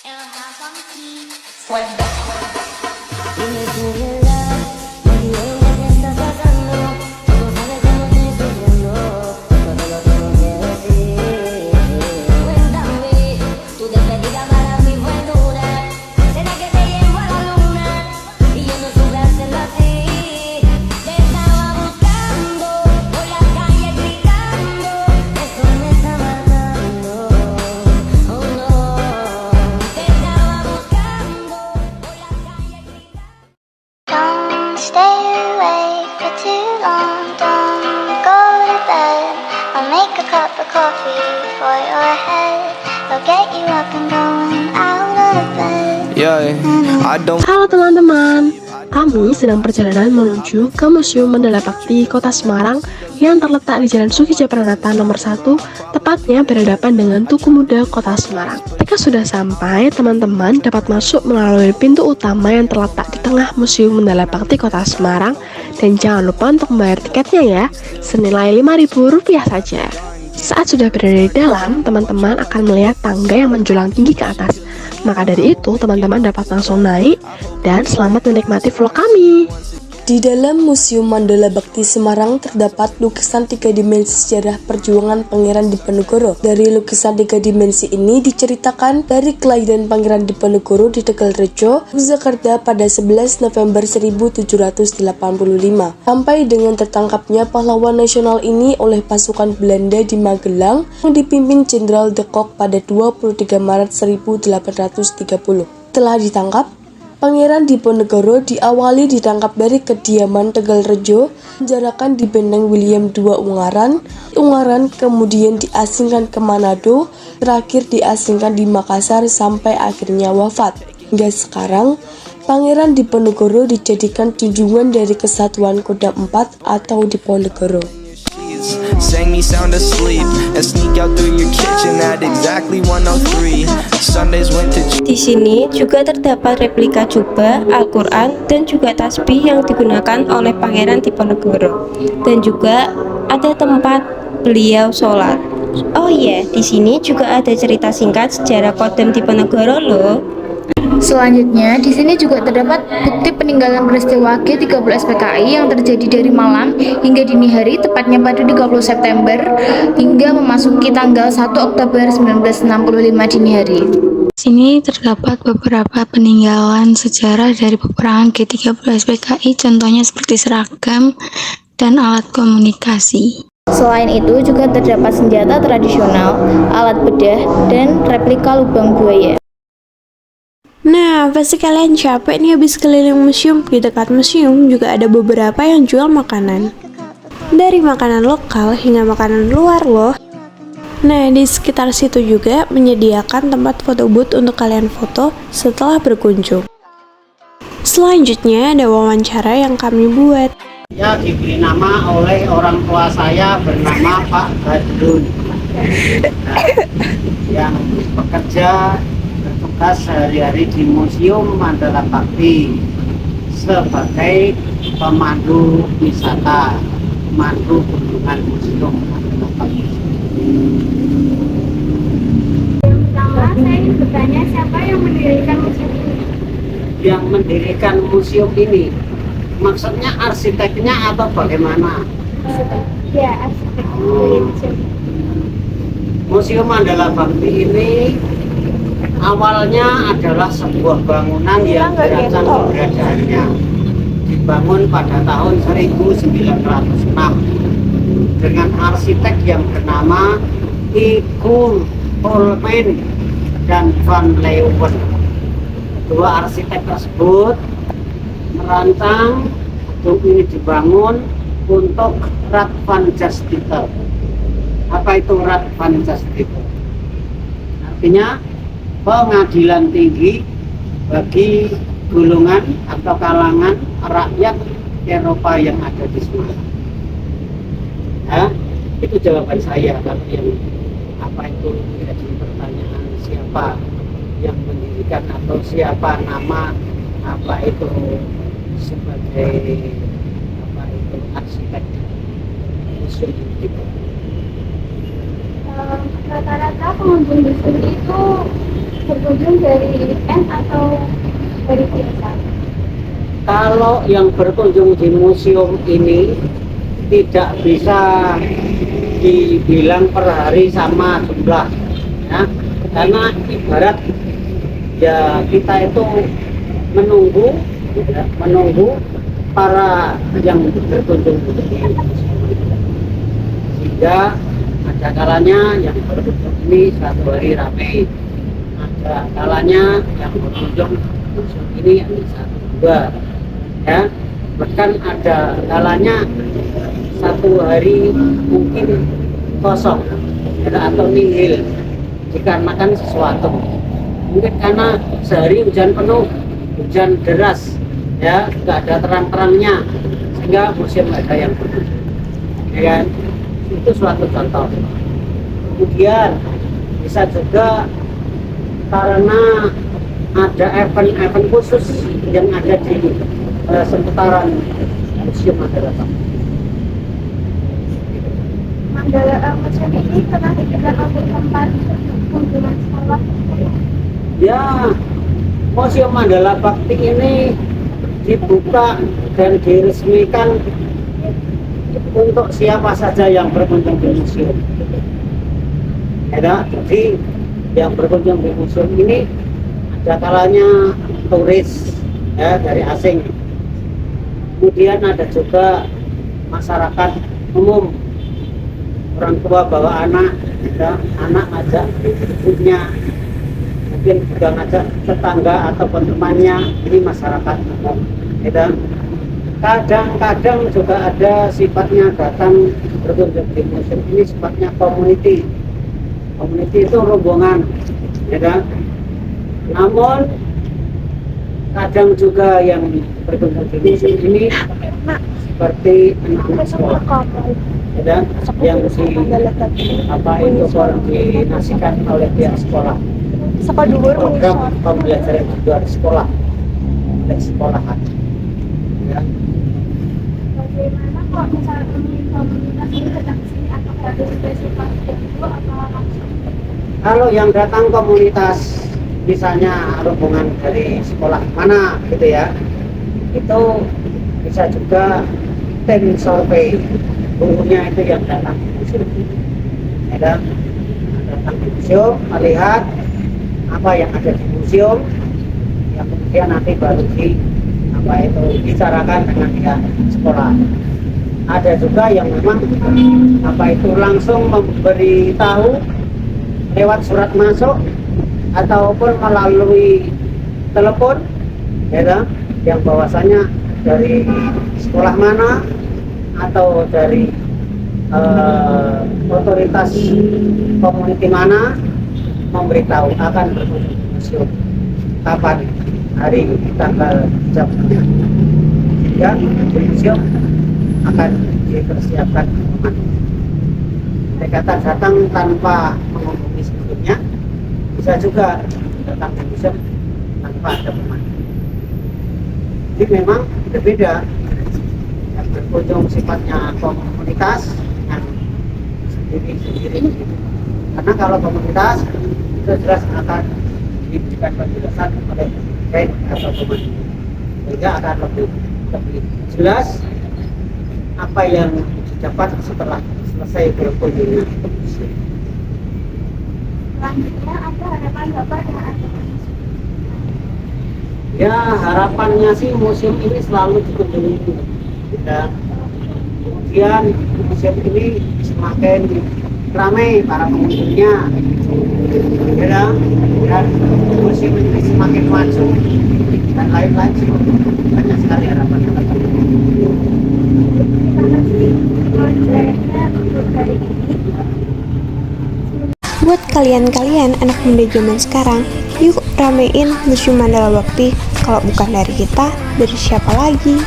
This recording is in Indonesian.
Dime tu verdad, me diré lo que estás pasando. Tú sabes cómo estoy sufriendo, todo lo tengo que decir. Cuéntame, tu despedida para mí fue dura. ¿Será que te llevo a la luna? Y yo no supe hacerlo así. Te estaba buscando, por la calle gritando. Eso me está matando, oh no. Te estaba buscando, por la calle gritando. Don't stay awake for too long, don't go to bed. I'll make a cup of coffee for your head. I'll get you up and going out of bed. Halo teman-teman, kami sedang perjalanan menuju ke Museum Mandala Bakti Kota Semarang yang terletak di Jalan Sukijo Pranata nomor 1, tepatnya berhadapan dengan Tugu Muda Kota Semarang. Ketika sudah sampai, teman-teman dapat masuk melalui pintu utama yang terletak di tengah Museum Mandala Bakti Kota Semarang, dan jangan lupa untuk membayar tiketnya ya, senilai Rp5.000 saja. Saat sudah berada di dalam, teman-teman akan melihat tangga yang menjulang tinggi ke atas. Maka dari itu, teman-teman dapat langsung naik dan selamat menikmati vlog kami. Di dalam Museum Mandala Bakti Semarang terdapat lukisan 3 dimensi sejarah perjuangan Pangeran Diponegoro. Dari lukisan 3 dimensi ini diceritakan dari kelahiran Pangeran Diponegoro di Tegalrejo, Yogyakarta pada 11 November 1785 sampai dengan tertangkapnya pahlawan nasional ini oleh pasukan Belanda di Magelang yang dipimpin Jenderal de Kock pada 23 Maret 1830. Setelah ditangkap, Pangeran Diponegoro diawali ditangkap dari kediaman Tegalrejo, penjarakan di Benteng William II Ungaran, kemudian diasingkan ke Manado, terakhir diasingkan di Makassar sampai akhirnya wafat. Hingga sekarang, Pangeran Diponegoro dijadikan junjungan dari Kesatuan Kodam 4 atau Diponegoro. Sang me sound asleep and sneak out through your kitchen at exactly 1:03. Sundays went to. Di sini juga terdapat replika jubah, Al-Quran, dan juga tasbih yang digunakan oleh Pangeran Diponegoro. Dan juga ada tempat beliau sholat. Oh iya, di sini juga ada cerita singkat sejarah Kodam Diponegoro loh. Selanjutnya, di sini juga terdapat bukti peninggalan peristiwa G30 SPKI yang terjadi dari malam hingga dini hari, tepatnya pada 30 September hingga memasuki tanggal 1 Oktober 1965 dini hari. Di sini terdapat beberapa peninggalan sejarah dari peperangan G30 SPKI, contohnya seperti seragam dan alat komunikasi. Selain itu, juga terdapat senjata tradisional, alat bedah, dan replika lubang buaya. Nah, pasti kalian capek nih habis keliling museum. Di dekat museum juga ada beberapa yang jual makanan. Dari makanan lokal hingga makanan luar loh. Nah, di sekitar situ juga menyediakan tempat foto booth untuk kalian foto setelah berkunjung. Selanjutnya ada wawancara yang kami buat. Saya diberi nama oleh orang tua saya bernama Pak Badrun, yang bekerja bertugas sehari-hari di Museum Mandala Bakti sebagai pemandu wisata, pemandu kunjungan Museum Mandala Bakti. Yang pertama, saya ingin bertanya, siapa yang mendirikan museum ini? Yang mendirikan museum ini, maksudnya arsiteknya atau bagaimana? Ya, arsitek. Museum Mandala Bakti ini awalnya adalah sebuah bangunan yang dirancang keberadaannya dibangun pada tahun 1906 dengan arsitek yang bernama Igun Holman dan Van Leeuwen. Dua arsitek tersebut merancang gedung ini dibangun untuk Raad van Justitie. Apa itu Raad van Justitie? Artinya pengadilan tinggi bagi golongan atau kalangan rakyat Eropa yang ada di Semarang. Nah, itu jawaban saya. Kalau yang apa itu jadi pertanyaan siapa yang mendirikan atau siapa nama apa itu sebagai apa itu arsitek museum itu. Rata-rata pengunjung museum itu berkunjung berkunjung dari N atau dari biasa? Kalau yang berkunjung di museum ini tidak bisa dibilang per hari sama jumlah, ya, karena ibarat ya kita itu menunggu para yang berkunjung di museum, sehingga ada kalanya yang berkunjung ini satu hari ramai, ada kalanya yang berkunjung museum ini hanya satu dua, ya, bahkan ada kalanya satu hari mungkin kosong, ya, atau nihil dikarenakan sesuatu, mungkin karena sehari hujan penuh, hujan deras, ya, nggak ada terang-terangnya sehingga museum nggak ada yang berkunjung, ya kan? Itu suatu contoh. Kemudian bisa juga karena ada event-event khusus yang ada di seputaran Museum Mandala Bakti. Museum ini pernah dikenal sebagai tempat kunjungan sekolah. Ya, Museum Mandala Bakti ini dibuka dan diresmikan untuk siapa saja yang berkunjung di museum. Ya, jadi yang berkunjung di museum ini ada kalanya turis, ya, dari asing. Kemudian ada juga masyarakat umum, orang tua bawa anak, ya, anak ngajak ibunya, mungkin juga ngajak tetangga atau temannya, ini masyarakat umum, ya. Kadang-kadang juga ada sifatnya datang berkunjung di museum ini sifatnya community itu rombongan, ya kan? Namun kadang juga yang berkunjung di museum ini seperti anak-anak sekolah, ya kan? Yang dinasikan oleh pihak sekolah, program pembelajaran di luar sekolah oleh sekolahan, ya. Bagaimana kalau misalnya komunitas ini datang ke sini, apakah ada spesifikasi itu atau langsung? Kalau yang datang komunitas, misalnya rombongan dari sekolah mana gitu ya, itu bisa juga tim survei, gurunya itu yang datang ke museum, ya, datang ke museum melihat apa yang ada di museum, yang kemudian nanti baru bicarakan dengan pihak sekolah. Ada juga yang memang langsung memberitahu lewat surat masuk ataupun melalui telepon, ya, yang bahwasanya dari sekolah mana atau dari otoritas komuniti mana memberitahu akan berkunjung ke museum kapan, hari, tanggal, jamnya, sehingga museum akan dipersiapkan. Mereka datang tanpa menghubungi sebelumnya, bisa juga datang ke museum tanpa ada pemandu. Jadi memang berbeda, yang berkunjung sifatnya komunitas yang sendiri-sendiri. Karena kalau komunitas itu jelas akan diberikan penjelasan oleh guide atau pemandu, sehingga akan lebih jelas apa yang didapat setelah selesai berkunjung ke museum. Selanjutnya ada harapan Bapak dengan adanya museum? Ya, harapannya sih museum ini selalu dikunjungi, ya. Kemudian museum ini semakin ramai para pengunjungnya, ya, dan museum ini semakin maju dan lain-lain sih. Banyak sekali harapan. Buat kalian-kalian anak muda zaman sekarang, yuk ramein Museum Mandala Bakti. Kalau bukan dari kita, dari siapa lagi?